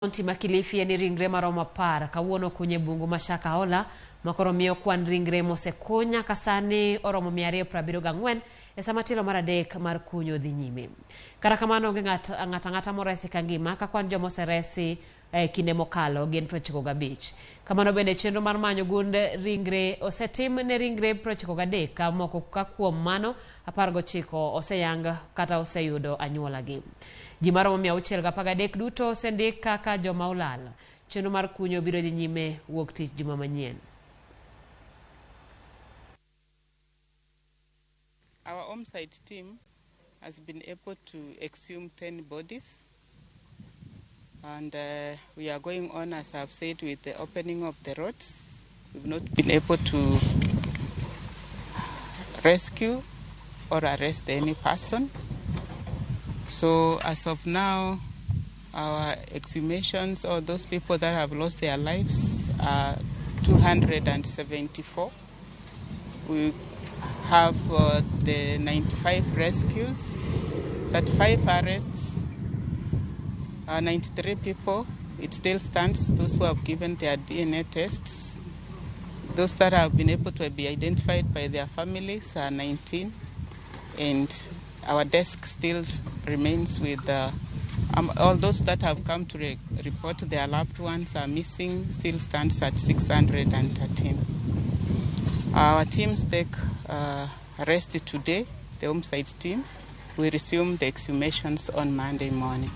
Kaunti ma Kilifi ni ringre maromo 10 kawuono kunye bungu ma Shakahola makoro miyo kwan ringre osekuny kasani oromo 274 e sama tilo mar adek mar kunyo dhi nyime. Kata kamano onge ng'ata moresi kangima ka kwan joma oseresi kinde mokalo gin 95. Kamano bende chenro mar manyo gund ringre osetim ne ringre 93 ka moko ka kuom mano 19 oseyang kata oseyudo anyuola gi. Ji maromo 613 duto osendik kaka joma olal. Chenro mar kunyo biro dhi nyime wuok tich juma manyien. Our homicide team has been able to exhume 10 bodies, and we are going on, as I've said, with the opening of the roads. We've not been able to rescue or arrest any person. So as of now, our exhumations, or those people that have lost their lives, are 274. We have the 95 rescues, 35 arrests, 93 people. It still stands, those who have given their DNA tests. Those that have been able to be identified by their families are 19. And our desk still remains with all those that have come to report their loved ones are missing, still stands at 613. Our teams take rest today, the homicide team. We resume the exhumations on Monday morning.